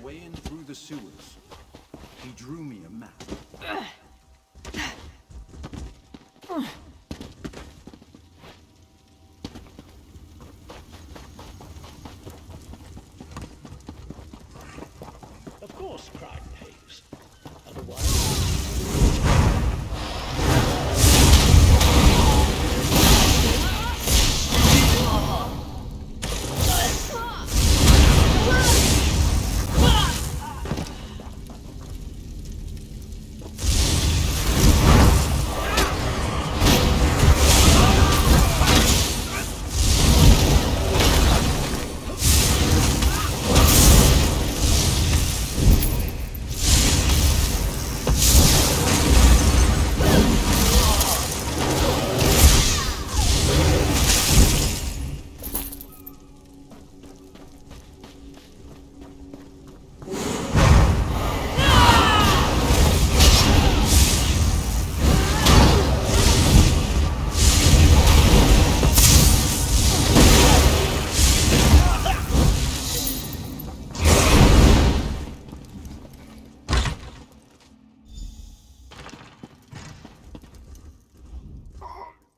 way in through the sewers. He drew me a map. Of course, crime pays. Otherwise...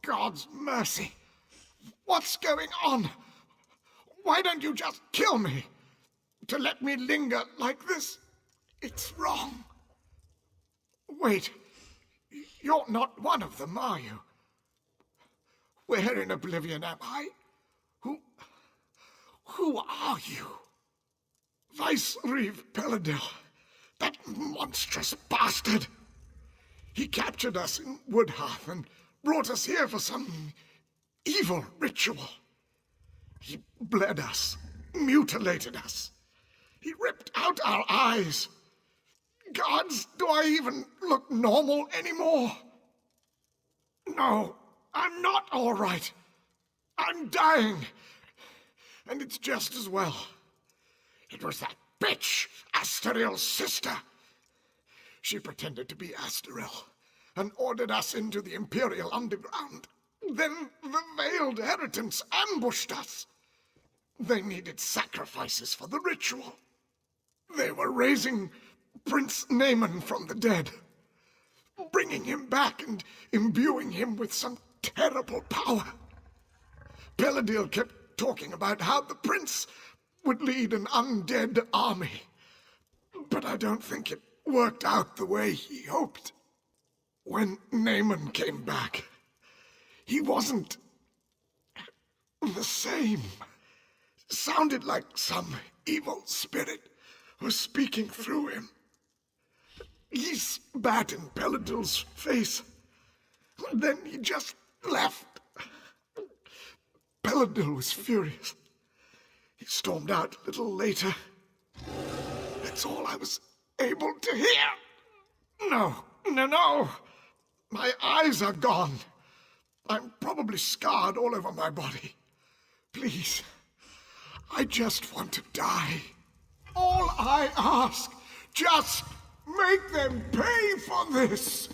God's mercy. What's going on? Why don't you just kill me? To let me linger like this, it's wrong. Wait, you're not one of them, are you? Where in oblivion am I? Who are you? Vice Reeve Peladil, that monstrous bastard. He captured us in Woodhearth and brought us here for some evil ritual. He bled us, mutilated us. He ripped out our eyes. Gods, do I even look normal anymore? No, I'm not all right. I'm dying. And it's just as well. It was that bitch, Asteriel's sister. She pretended to be Asteriel and ordered us into the Imperial Underground. Then the Veiled Heritants ambushed us. They needed sacrifices for the ritual. They were raising Prince Naaman from the dead, bringing him back and imbuing him with some terrible power. Peladil kept talking about how the prince would lead an undead army, but I don't think it worked out the way he hoped. When Naaman came back, he wasn't the same. Sounded like some evil spirit was speaking through him. He spat in Peladil's face. Then he just left. Peladil was furious. He stormed out a little later. That's all I was able to hear. No. My eyes are gone. I'm probably scarred all over my body. Please, I just want to die. All I ask, just make them pay for this.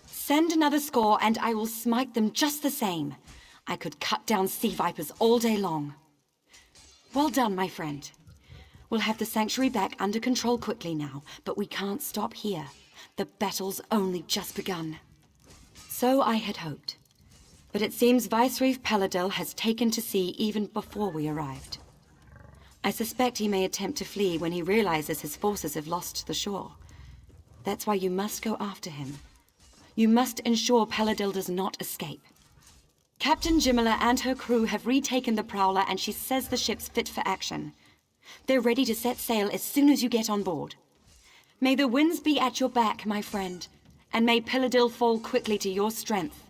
Send another score and I will smite them just the same. I could cut down sea vipers all day long. Well done, my friend. We'll have the sanctuary back under control quickly now, but we can't stop here. The battle's only just begun. So I had hoped. But it seems Vicereeve Peladil has taken to sea even before we arrived. I suspect he may attempt to flee when he realizes his forces have lost the shore. That's why you must go after him. You must ensure Peladil does not escape. Captain Jimala and her crew have retaken the Prowler and she says the ship's fit for action. They're ready to set sail as soon as you get on board. May the winds be at your back, my friend, and may Peladil fall quickly to your strength.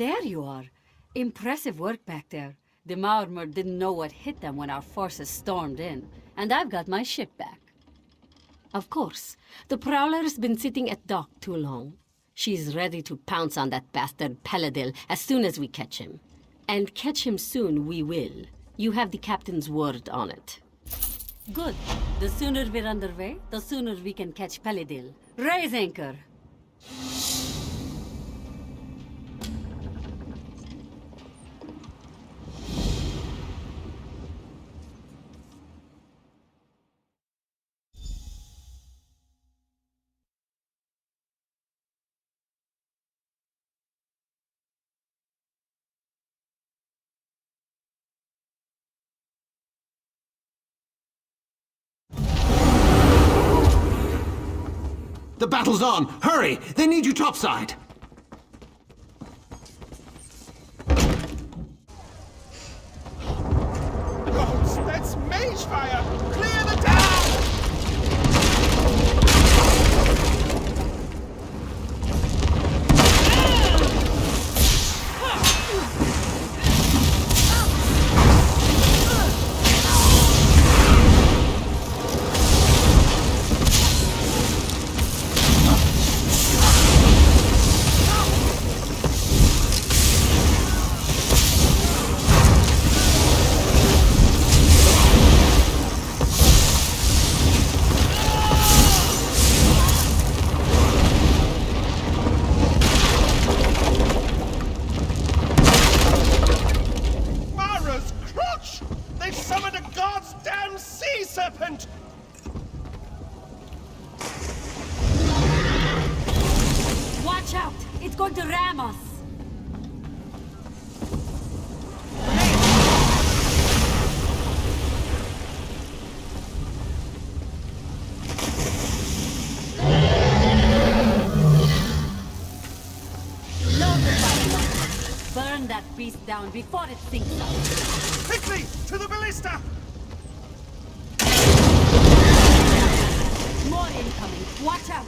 There you are. Impressive work back there. The Maormer didn't know what hit them when our forces stormed in, and I've got my ship back. Of course, the Prowler's been sitting at dock too long. She's ready to pounce on that bastard Paladil as soon as we catch him. And catch him soon we will. You have the captain's word on it. Good. The sooner we're underway, the sooner we can catch Paladil. Raise anchor! The battle's on! Hurry! They need you topside! Gods, that's mage fire! Clear the town! Watch out! It's going to ram us! Burn that beast down before it sinks us. Quickly! To the ballista! More incoming. Watch out!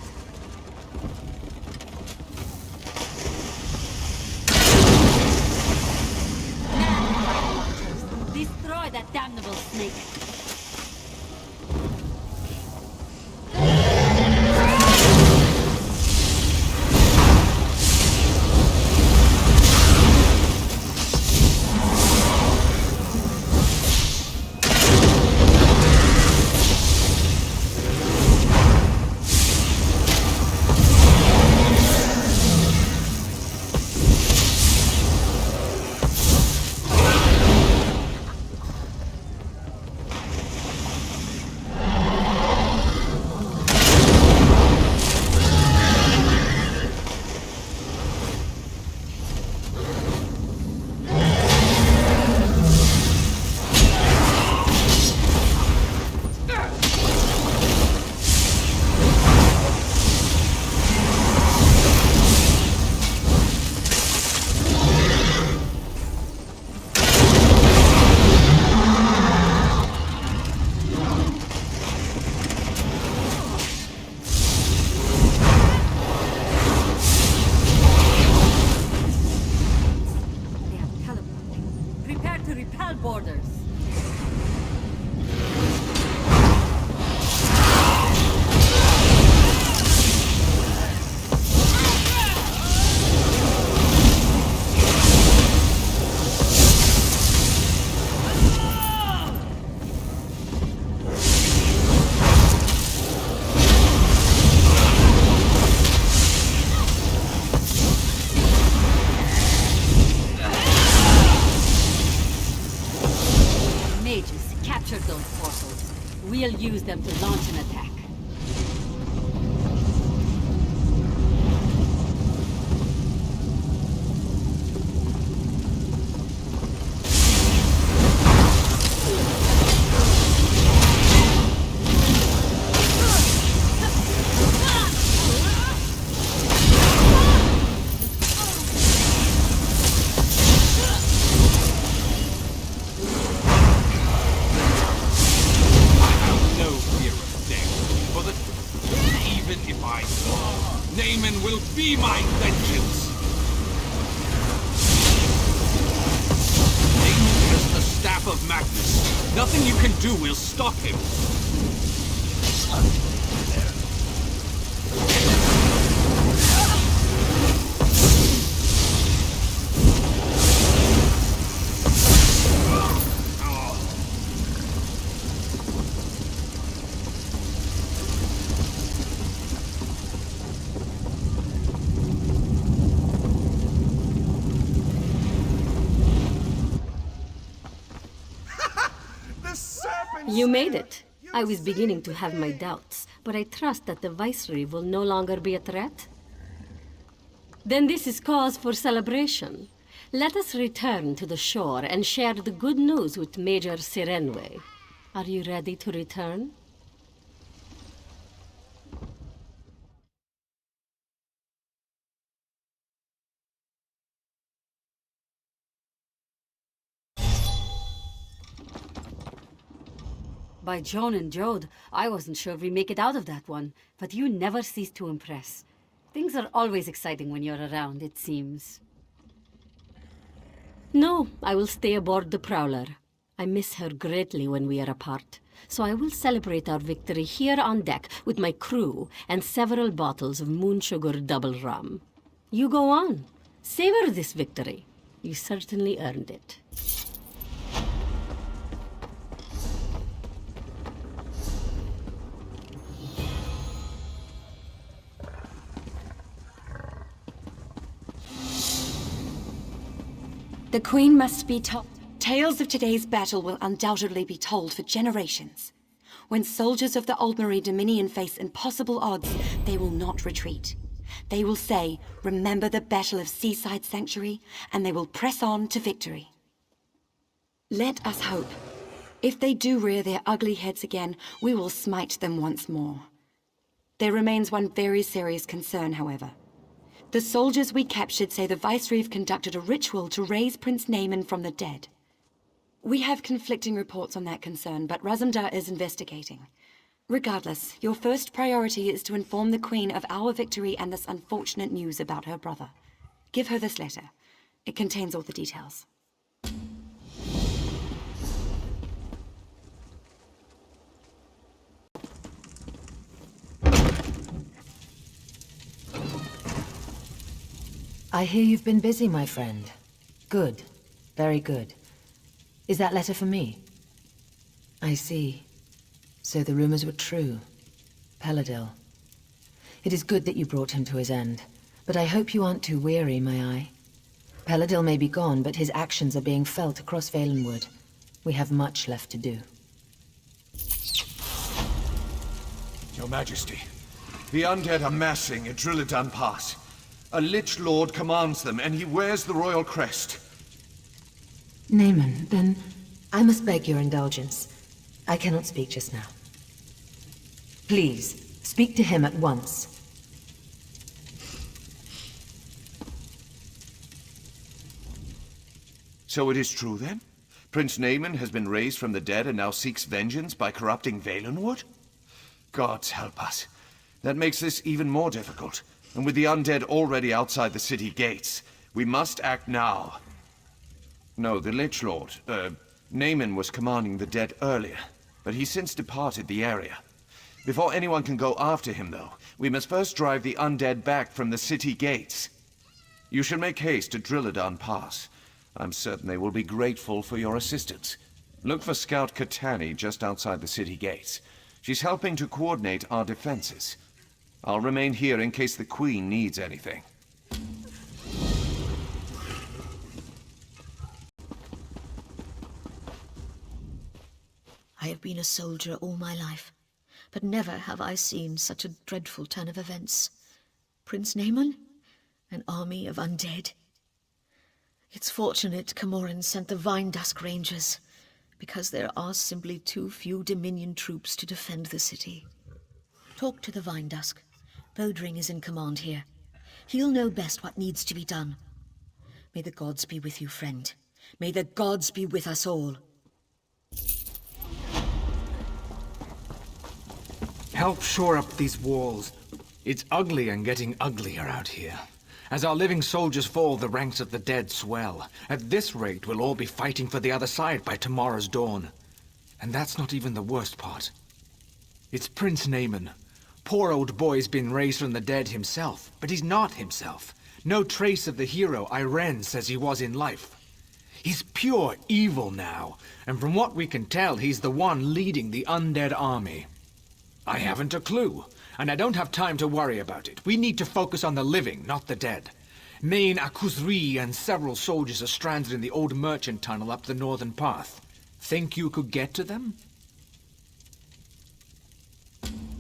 Destroy that damnable snake. We'll use them to launch an attack. Naaman will be my vengeance! Staff of Madness. Nothing you can do will stop him. You made it. I was beginning to have my doubts, but I trust that the Viceroy will no longer be a threat. Then this is cause for celebration. Let us return to the shore and share the good news with Major Sirenwe. Are you ready to return? By Joan and Jode, I wasn't sure we make it out of that one, but you never cease to impress. Things are always exciting when you're around, it seems. No, I will stay aboard the Prowler. I miss her greatly when we are apart, so I will celebrate our victory here on deck with my crew and several bottles of moon sugar double rum. You go on. Savor this victory. You certainly earned it. The Queen must be told. Tales of today's battle will undoubtedly be told for generations. When soldiers of the Aldmeri Dominion face impossible odds, they will not retreat. They will say, "Remember the Battle of Seaside Sanctuary," and they will press on to victory. Let us hope. If they do rear their ugly heads again, we will smite them once more. There remains one very serious concern, however. The soldiers we captured say the Viceroy conducted a ritual to raise Prince Naaman from the dead. We have conflicting reports on that concern, but Razumdar is investigating. Regardless, your first priority is to inform the Queen of our victory and this unfortunate news about her brother. Give her this letter. It contains all the details. I hear you've been busy, my friend. Good. Very good. Is that letter for me? I see. So the rumors were true. Peladil. It is good that you brought him to his end, but I hope you aren't too weary, my eye. Peladil may be gone, but his actions are being felt across Valenwood. We have much left to do. Your Majesty, the undead are massing at Drilidan Pass. A Lich Lord commands them, and he wears the royal crest. Naaman, then I must beg your indulgence. I cannot speak just now. Please, speak to him at once. So it is true, then? Prince Naaman has been raised from the dead and now seeks vengeance by corrupting Valenwood? Gods help us. That makes this even more difficult. And with the undead already outside the city gates, we must act now. No, the Lich Lord, Naaman was commanding the dead earlier, but he's since departed the area. Before anyone can go after him, though, we must first drive the undead back from the city gates. You should make haste to Drilidan Pass. I'm certain they will be grateful for your assistance. Look for Scout Katani just outside the city gates. She's helping to coordinate our defenses. I'll remain here in case the Queen needs anything. I have been a soldier all my life, but never have I seen such a dreadful turn of events. Prince Naaman? An army of undead? It's fortunate Camoran sent the Vine-Dusk Rangers, because there are simply too few Dominion troops to defend the city. Talk to the Vine-Dusk. Bodring is in command here. He'll know best what needs to be done. May the gods be with you, friend. May the gods be with us all. Help shore up these walls. It's ugly and getting uglier out here. As our living soldiers fall, the ranks of the dead swell. At this rate, we'll all be fighting for the other side by tomorrow's dawn. And that's not even the worst part. It's Prince Naaman. Poor old boy's been raised from the dead himself, but he's not himself. No trace of the hero Irene says he was in life. He's pure evil now, and from what we can tell, he's the one leading the undead army. I haven't a clue, and I don't have time to worry about it. We need to focus on the living, not the dead. Main Akuzri and several soldiers are stranded in the old merchant tunnel up the northern path. Think you could get to them?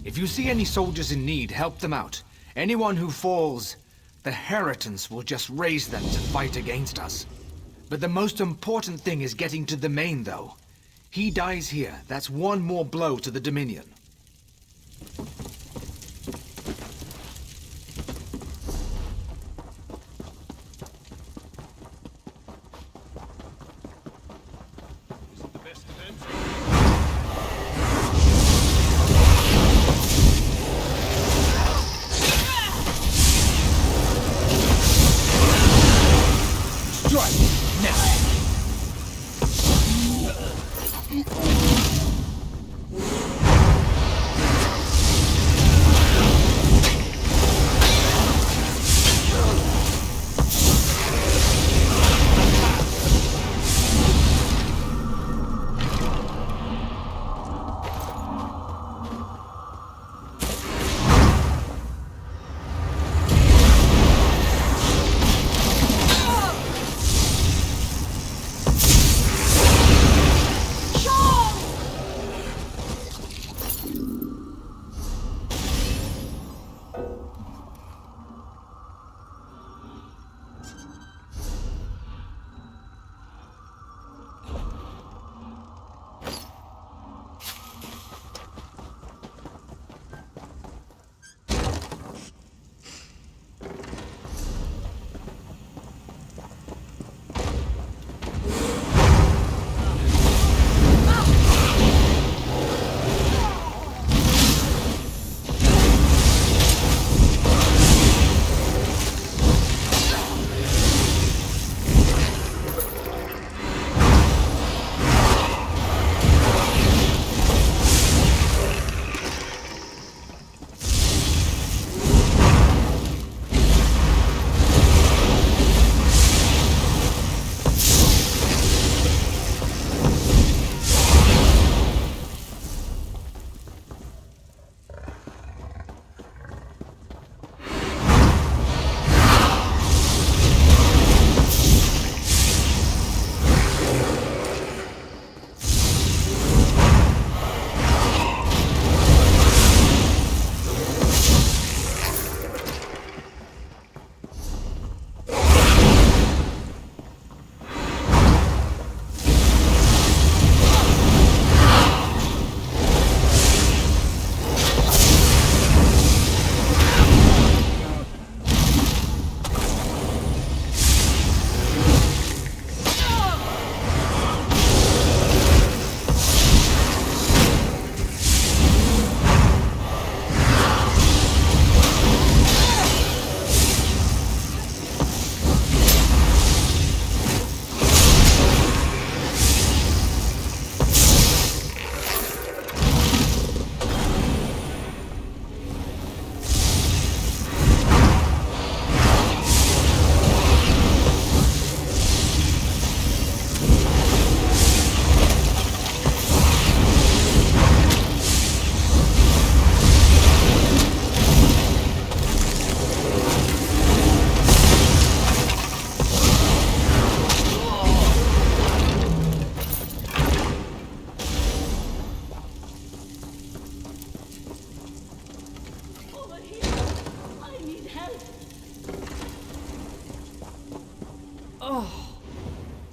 If you see any soldiers in need, help them out. Anyone who falls, the Heritance will just raise them to fight against us. But the most important thing is getting to the main, though. He dies here. That's one more blow to the Dominion.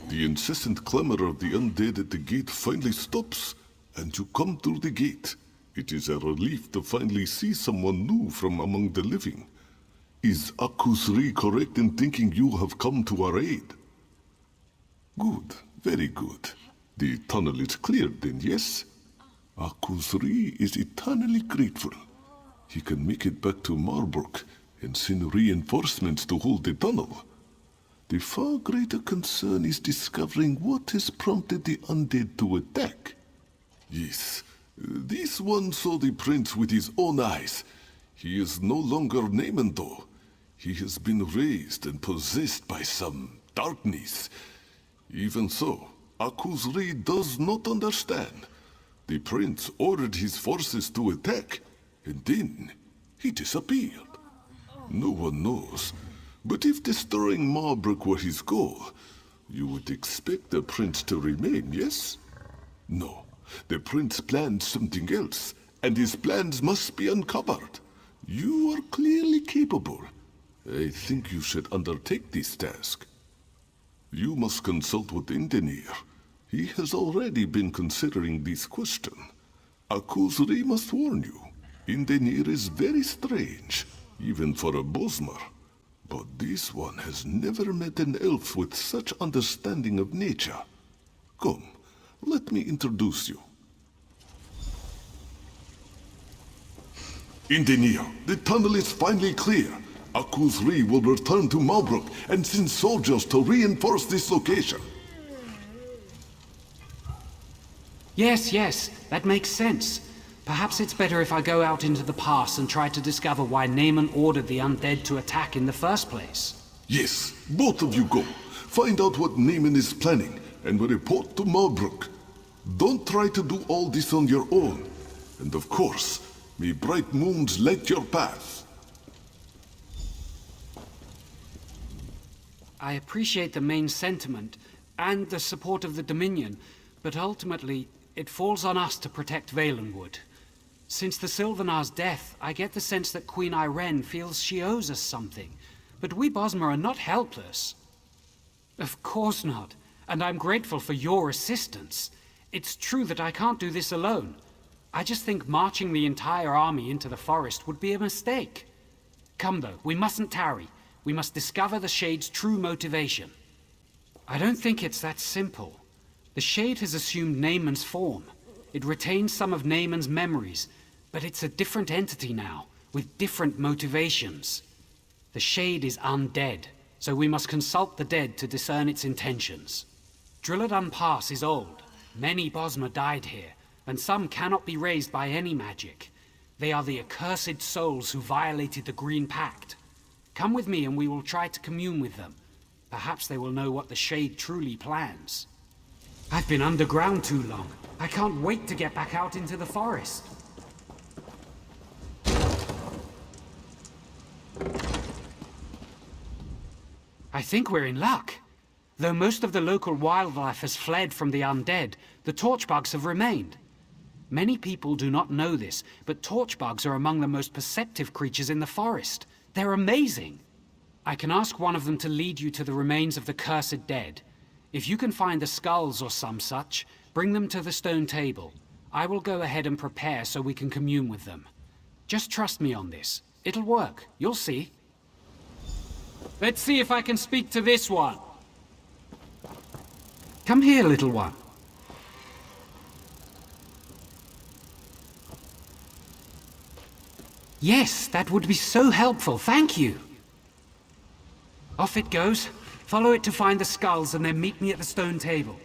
The incessant clamor of the undead at the gate finally stops, and you come through the gate. It is a relief to finally see someone new from among the living. Is Akuzri correct in thinking you have come to our aid? Good, very good. The tunnel is cleared then, yes? Akuzri is eternally grateful. He can make it back to Marbrook, and send reinforcements to hold the tunnel. The far greater concern is discovering what has prompted the undead to attack. Yes, this one saw the prince with his own eyes. He is no longer Naaman, though. He has been raised and possessed by some darkness. Even so, Akuzri does not understand. The prince ordered his forces to attack, and then he disappeared. No one knows, but if destroying Marbrook were his goal, you would expect the prince to remain, yes? No, the prince planned something else, and his plans must be uncovered. You are clearly capable. I think you should undertake this task. You must consult with Indenir. He has already been considering this question. Akuzri must warn you. Indenir is very strange, even for a Bosmer. But this one has never met an elf with such understanding of nature. Come, let me introduce you. Indenir, the tunnel is finally clear. Akuzri will return to Malbrook and send soldiers to reinforce this location. Yes, that makes sense. Perhaps it's better if I go out into the pass and try to discover why Naaman ordered the undead to attack in the first place. Yes, both of you go. Find out what Naaman is planning and report to Malbrook. Don't try to do all this on your own. And of course, may bright moons light your path. I appreciate the main sentiment and the support of the Dominion, but ultimately, it falls on us to protect Valenwood. Since the Sylvanar's death, I get the sense that Queen Irene feels she owes us something, but we Bosmer are not helpless. Of course not, and I'm grateful for your assistance. It's true that I can't do this alone. I just think marching the entire army into the forest would be a mistake. Come though, we mustn't tarry. We must discover the Shade's true motivation. I don't think it's that simple. The Shade has assumed Naaman's form. It retains some of Naaman's memories, but it's a different entity now, with different motivations. The Shade is undead, so we must consult the dead to discern its intentions. Drilladun Pass is old. Many Bosmer died here, and some cannot be raised by any magic. They are the accursed souls who violated the Green Pact. Come with me and we will try to commune with them. Perhaps they will know what the Shade truly plans. I've been underground too long. I can't wait to get back out into the forest. I think we're in luck. Though most of the local wildlife has fled from the undead, the torchbugs have remained. Many people do not know this, but torchbugs are among the most perceptive creatures in the forest. They're amazing. I can ask one of them to lead you to the remains of the cursed dead. If you can find the skulls or some such, bring them to the stone table. I will go ahead and prepare so we can commune with them. Just trust me on this. It'll work. You'll see. Let's see if I can speak to this one. Come here, little one. Yes, that would be so helpful. Thank you. Off it goes. Follow it to find the skulls and then meet me at the stone table.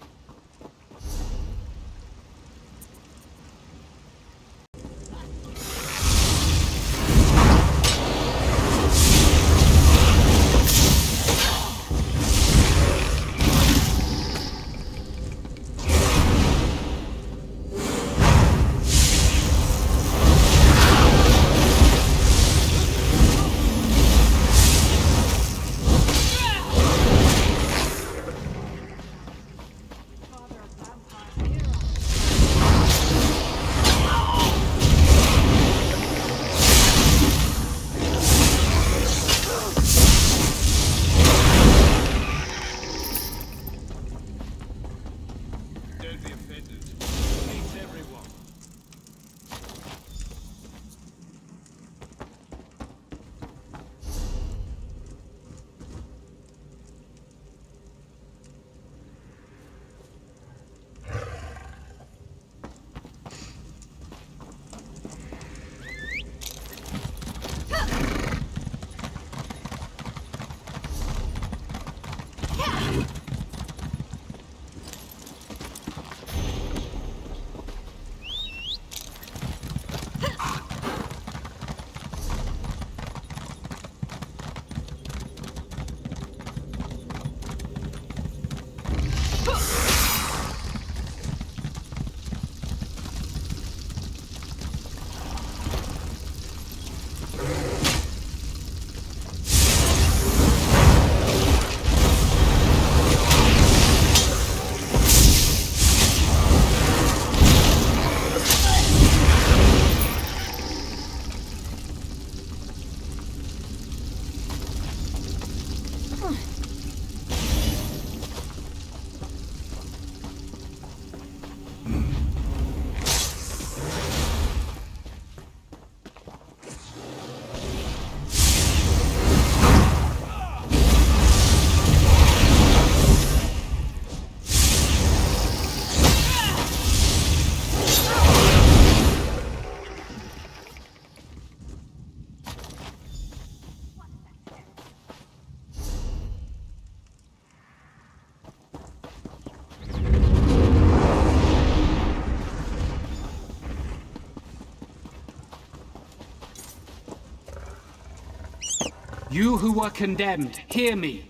You who were condemned, hear me.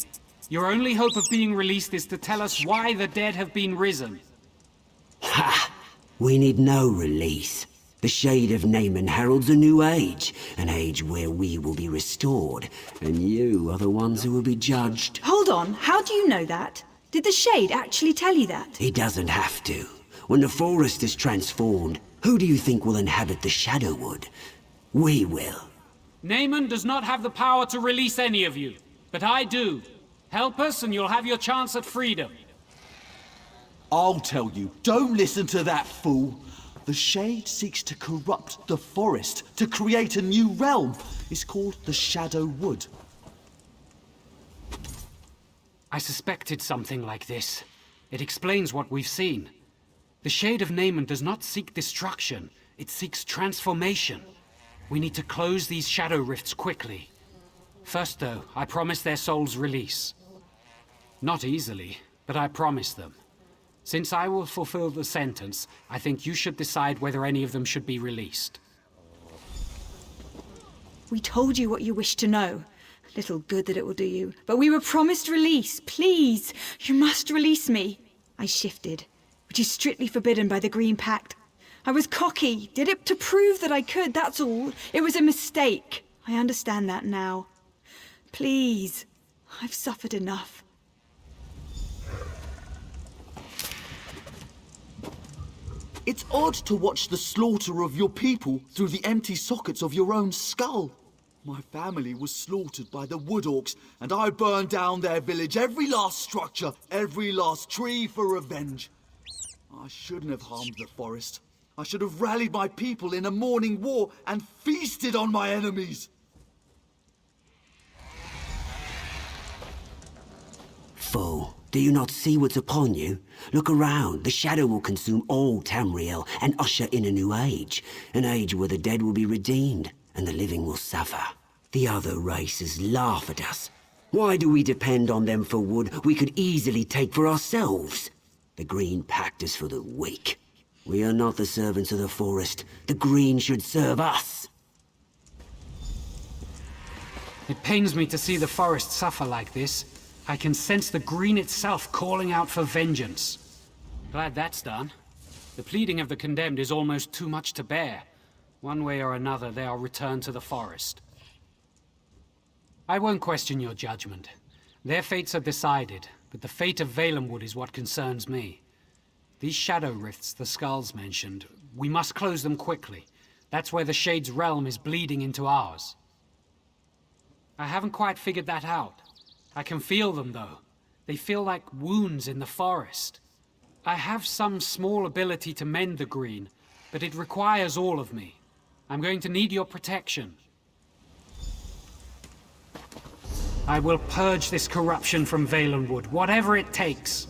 Your only hope of being released is to tell us why the dead have been risen. Ha! We need no release. The Shade of Naaman heralds a new age, an age where we will be restored, and you are the ones who will be judged. Hold on, how do you know that? Did the Shade actually tell you that? He doesn't have to. When the forest is transformed, who do you think will inhabit the Shadowwood? We will. Naaman does not have the power to release any of you, but I do. Help us and you'll have your chance at freedom. I'll tell you, don't listen to that fool. The Shade seeks to corrupt the forest, to create a new realm. It's called the Shadowwood. I suspected something like this. It explains what we've seen. The Shade of Naaman does not seek destruction, it seeks transformation. We need to close these shadow rifts quickly. First though, I promise their souls release. Not easily, but I promise them. Since I will fulfill the sentence, I think you should decide whether any of them should be released. We told you what you wished to know. Little good that it will do you. But we were promised release. Please, you must release me. I shifted, which is strictly forbidden by the Green Pact. I was cocky, did it to prove that I could, that's all. It was a mistake. I understand that now. Please, I've suffered enough. It's odd to watch the slaughter of your people through the empty sockets of your own skull. My family was slaughtered by the Wood Orcs, and I burned down their village, every last structure, every last tree for revenge. I shouldn't have harmed the forest. I should have rallied my people in a morning war and feasted on my enemies. Fool, do you not see what's upon you? Look around. The shadow will consume all Tamriel and usher in a new age. An age where the dead will be redeemed and the living will suffer. The other races laugh at us. Why do we depend on them for wood we could easily take for ourselves? The Green Pact is for the weak. We are not the servants of the forest. The Green should serve us. It pains me to see the forest suffer like this. I can sense the Green itself calling out for vengeance. Glad that's done. The pleading of the condemned is almost too much to bear. One way or another, they are returned to the forest. I won't question your judgment. Their fates are decided, but the fate of Valenwood is what concerns me. These shadow rifts the skulls mentioned, we must close them quickly. That's where the Shade's realm is bleeding into ours. I haven't quite figured that out. I can feel them, though. They feel like wounds in the forest. I have some small ability to mend the Green, but it requires all of me. I'm going to need your protection. I will purge this corruption from Valenwood, whatever it takes.